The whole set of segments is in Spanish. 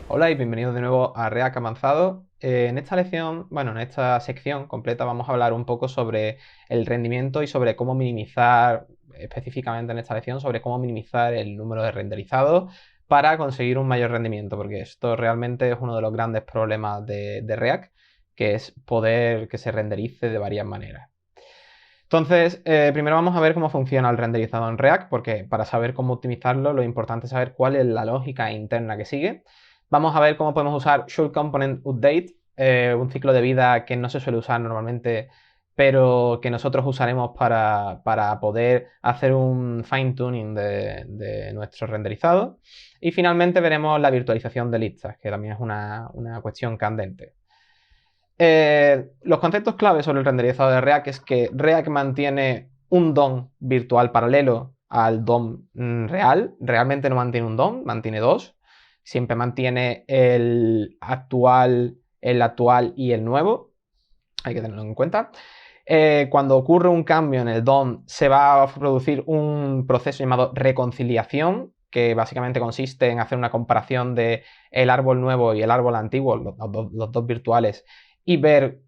Hola y bienvenidos de nuevo a React Avanzado. En esta lección, en esta sección completa vamos a hablar un poco sobre el rendimiento y sobre cómo minimizar, específicamente en esta lección, sobre cómo minimizar el número de renderizados para conseguir un mayor rendimiento, porque esto realmente es uno de los grandes problemas de React, que es poder que se renderice de varias maneras. Entonces, primero vamos a ver cómo funciona el renderizado en React, porque para saber cómo optimizarlo, lo importante es saber cuál es la lógica interna que sigue. Vamos a ver cómo podemos usar Should Component Update, un ciclo de vida que no se suele usar normalmente, pero que nosotros usaremos para poder hacer un fine tuning de nuestro renderizado. Y finalmente veremos la virtualización de listas, que también es una cuestión candente. Los conceptos clave sobre el renderizado de React es que React mantiene un DOM virtual paralelo al DOM real. Realmente no mantiene un DOM, mantiene dos. Siempre mantiene el actual y el nuevo. Hay que tenerlo en cuenta. Cuando ocurre un cambio en el DOM, se va a producir un proceso llamado reconciliación, que básicamente consiste en hacer una comparación de el árbol nuevo y el árbol antiguo, los dos virtuales, y ver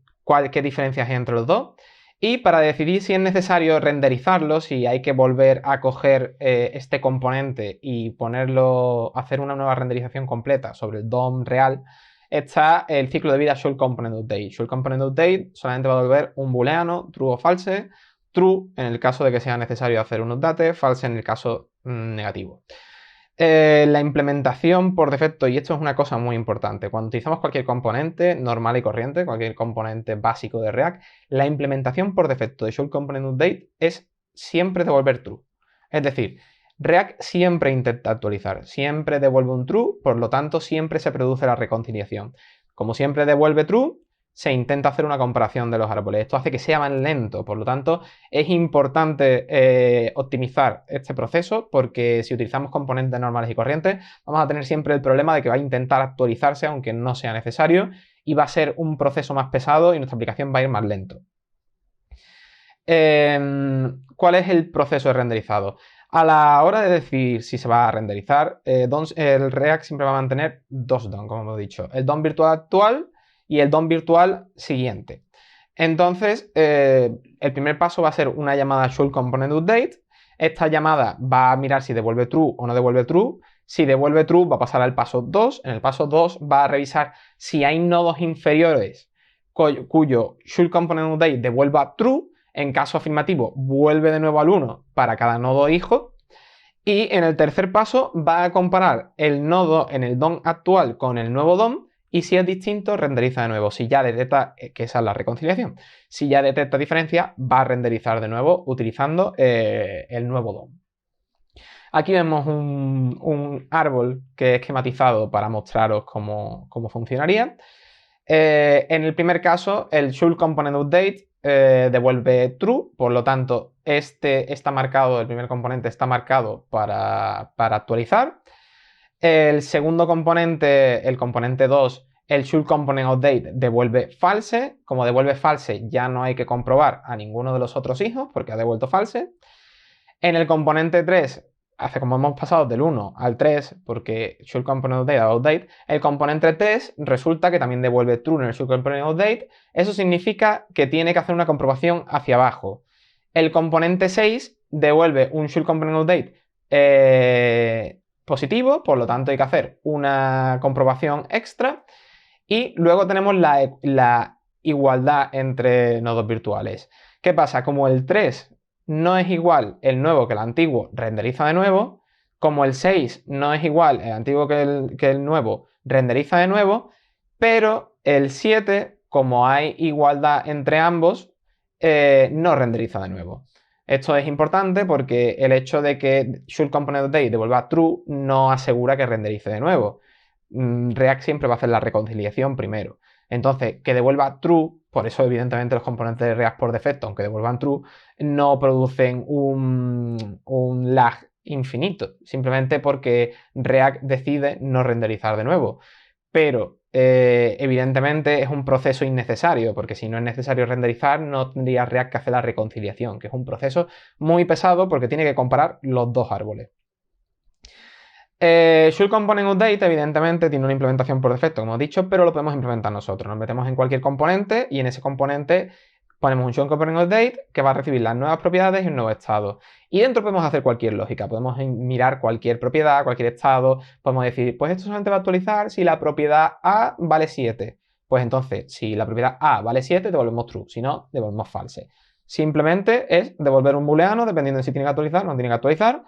qué diferencias hay entre los dos. Y para decidir si es necesario renderizarlo, si hay que volver a coger este componente y ponerlo, hacer una nueva renderización completa sobre el DOM real, está el ciclo de vida Should Component Update. Should Component Update solamente va a devolver un booleano, true o false. True en el caso de que sea necesario hacer un update, false en el caso negativo. La implementación por defecto, y esto es una cosa muy importante, cuando utilizamos cualquier componente normal y corriente, cualquier componente básico de React, la implementación por defecto de Should Component Update es siempre devolver true. Es decir, React siempre intenta actualizar, siempre devuelve un true, por lo tanto siempre se produce la reconciliación. Como siempre devuelve true, se intenta hacer una comparación de los árboles. Esto hace que sea más lento, por lo tanto es importante optimizar este proceso porque si utilizamos componentes normales y corrientes vamos a tener siempre el problema de que va a intentar actualizarse aunque no sea necesario y va a ser un proceso más pesado y nuestra aplicación va a ir más lento. ¿Cuál es el proceso de renderizado? A la hora de decidir si se va a renderizar, el React siempre va a mantener dos DOM, como hemos dicho. El DOM virtual actual y el DOM virtual siguiente. Entonces, el primer paso va a ser una llamada Should Component Update. Esta llamada va a mirar si devuelve true o no devuelve true. Si devuelve true, va a pasar al paso 2. En el paso 2 va a revisar si hay nodos inferiores cuyo Should Component Update devuelva true. En caso afirmativo, vuelve de nuevo al 1 para cada nodo hijo. Y en el tercer paso va a comparar el nodo en el DOM actual con el nuevo DOM y si es distinto, renderiza de nuevo. Si ya detecta, que esa es la reconciliación, si ya detecta diferencia, va a renderizar de nuevo utilizando el nuevo DOM. Aquí vemos un árbol que he esquematizado para mostraros cómo funcionaría. En el primer caso, el Should Component Update devuelve true, por lo tanto, está marcado, el primer componente está marcado para actualizar. El segundo componente, el componente 2, el Should Component Update devuelve false. Como devuelve false, ya no hay que comprobar a ninguno de los otros hijos porque ha devuelto false. En el componente 3, hace como hemos pasado del 1 al 3, porque Should Component Update a Update, el componente 3 resulta que también devuelve true en el Should Component Update. Eso significa que tiene que hacer una comprobación hacia abajo. El componente 6 devuelve un Should Component Update positivo, por lo tanto hay que hacer una comprobación extra. Y luego tenemos la igualdad entre nodos virtuales. ¿Qué pasa? Como el 3 no es igual el nuevo que el antiguo, renderiza de nuevo. Como el 6 no es igual el antiguo que el nuevo, renderiza de nuevo. Pero el 7, como hay igualdad entre ambos, no renderiza de nuevo. Esto es importante porque el hecho de que Should Component Update devuelva true no asegura que renderice de nuevo. React siempre va a hacer la reconciliación primero. Entonces, que devuelva true, por eso evidentemente los componentes de React por defecto, aunque devuelvan true, no producen un lag infinito, simplemente porque React decide no renderizar de nuevo. Pero evidentemente es un proceso innecesario, porque si no es necesario renderizar, no tendría React que hacer la reconciliación, que es un proceso muy pesado porque tiene que comparar los dos árboles. Should Component Update evidentemente tiene una implementación por defecto, como he dicho, pero lo podemos implementar nosotros. Nos metemos en cualquier componente y en ese componente ponemos un Should Component Update que va a recibir las nuevas propiedades y un nuevo estado. Y dentro podemos hacer cualquier lógica, podemos mirar cualquier propiedad, cualquier estado, podemos decir, pues esto solamente va a actualizar si la propiedad A vale 7. Pues entonces, si la propiedad A vale 7, devolvemos true, si no, devolvemos false. Simplemente es devolver un booleano dependiendo de si tiene que actualizar o no tiene que actualizar,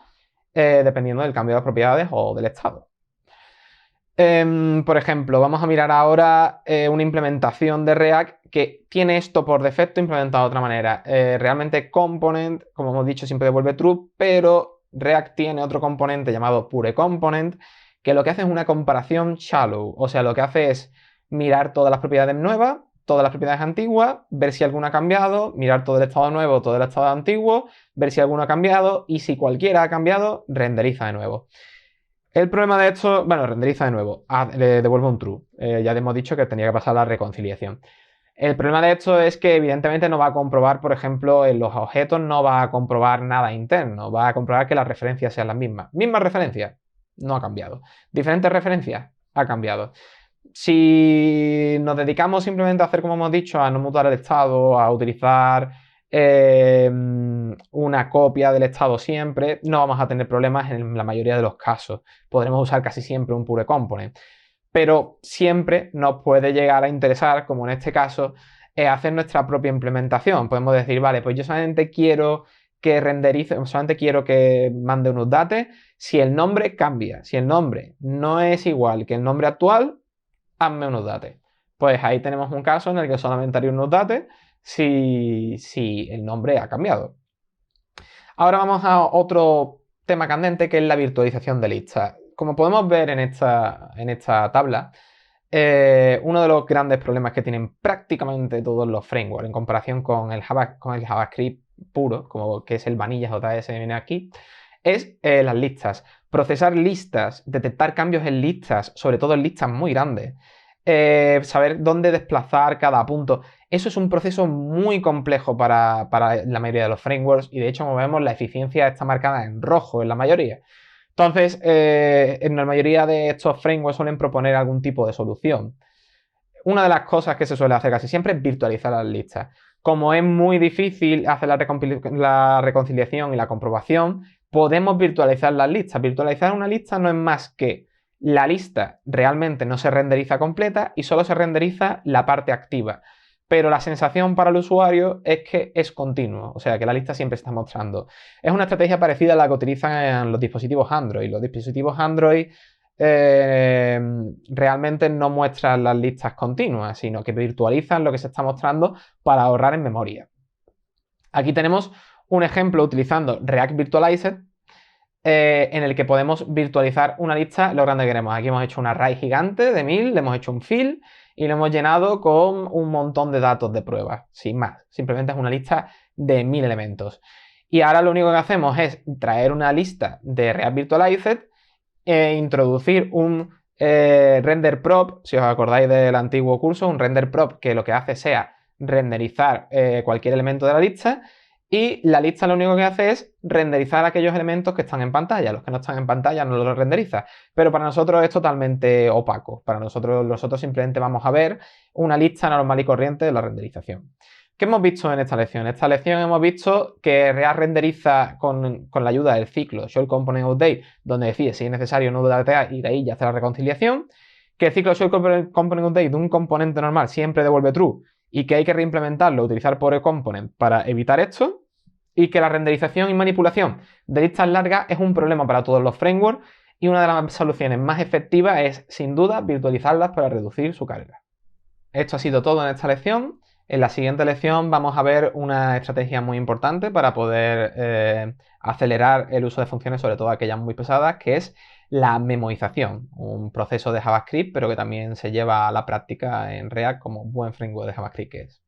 dependiendo del cambio de las propiedades o del estado. Por ejemplo, vamos a mirar ahora una implementación de React que tiene esto por defecto implementado de otra manera. Realmente component, como hemos dicho, siempre devuelve true, pero React tiene otro componente llamado pureComponent que lo que hace es una comparación shallow. O sea, lo que hace es mirar todas las propiedades nuevas, todas las propiedades antiguas, ver si alguna ha cambiado, mirar todo el estado nuevo, todo el estado antiguo, ver si alguno ha cambiado y si cualquiera ha cambiado, renderiza de nuevo. El problema de esto, bueno, renderiza de nuevo, le devuelve un true. Ya hemos dicho que tenía que pasar la reconciliación. El problema de esto es que evidentemente no va a comprobar, por ejemplo, en los objetos no va a comprobar nada interno, va a comprobar que las referencias sean las mismas. Mismas referencias, no ha cambiado. Diferentes referencias, ha cambiado. Si nos dedicamos simplemente a hacer, como hemos dicho, a no mutar el estado, a utilizar una copia del estado siempre, no vamos a tener problemas en la mayoría de los casos. Podremos usar casi siempre un pureComponent. Pero siempre nos puede llegar a interesar, como en este caso, hacer nuestra propia implementación. Podemos decir, vale, pues yo solamente quiero que renderice, solamente quiero que mande unos datos si el nombre cambia. Si el nombre no es igual que el nombre actual, hazme unos datos. Pues ahí tenemos un caso en el que solamente haría unos datos si el nombre ha cambiado. Ahora vamos a otro tema candente que es la virtualización de listas. Como podemos ver en esta tabla, uno de los grandes problemas que tienen prácticamente todos los frameworks en comparación con el JavaScript puro, como que es el Vanilla.js que viene aquí, es las listas. Procesar listas, detectar cambios en listas, sobre todo en listas muy grandes. Saber dónde desplazar cada punto. Eso es un proceso muy complejo para la mayoría de los frameworks y de hecho, como vemos, la eficiencia está marcada en rojo en la mayoría. Entonces, en la mayoría de estos frameworks suelen proponer algún tipo de solución. Una de las cosas que se suele hacer casi siempre es virtualizar las listas. Como es muy difícil hacer la reconciliación y la comprobación, podemos virtualizar las listas. Virtualizar una lista no es más que la lista realmente no se renderiza completa y solo se renderiza la parte activa. Pero la sensación para el usuario es que es continuo, o sea que la lista siempre está mostrando. Es una estrategia parecida a la que utilizan en los dispositivos Android. Los dispositivos Android realmente no muestran las listas continuas, sino que virtualizan lo que se está mostrando para ahorrar en memoria. Aquí tenemos un ejemplo utilizando React Virtualized, en el que podemos virtualizar una lista lo grande que queremos. Aquí hemos hecho un array gigante de 1000, le hemos hecho un fill y lo hemos llenado con un montón de datos de pruebas, sin más. Simplemente es una lista de 1000 elementos. Y ahora lo único que hacemos es traer una lista de React Virtualized e introducir un render prop, si os acordáis del antiguo curso, un render prop que lo que hace sea renderizar cualquier elemento de la lista. Y la lista lo único que hace es renderizar aquellos elementos que están en pantalla. Los que no están en pantalla no los renderiza. Pero para nosotros es totalmente opaco. Para nosotros simplemente vamos a ver una lista normal y corriente de la renderización. ¿Qué hemos visto en esta lección? En esta lección hemos visto que React renderiza con la ayuda del ciclo Show Component Update, donde decide si es necesario no data y de ahí ya hace la reconciliación. Que el ciclo Show Component Update de un componente normal siempre devuelve true y que hay que reimplementarlo, utilizar pureComponent para evitar esto, y que la renderización y manipulación de listas largas es un problema para todos los frameworks y una de las soluciones más efectivas es, sin duda, virtualizarlas para reducir su carga. Esto ha sido todo en esta lección. En la siguiente lección vamos a ver una estrategia muy importante para poder acelerar el uso de funciones, sobre todo aquellas muy pesadas, que es la memorización, un proceso de JavaScript, pero que también se lleva a la práctica en React como buen framework de JavaScript que es.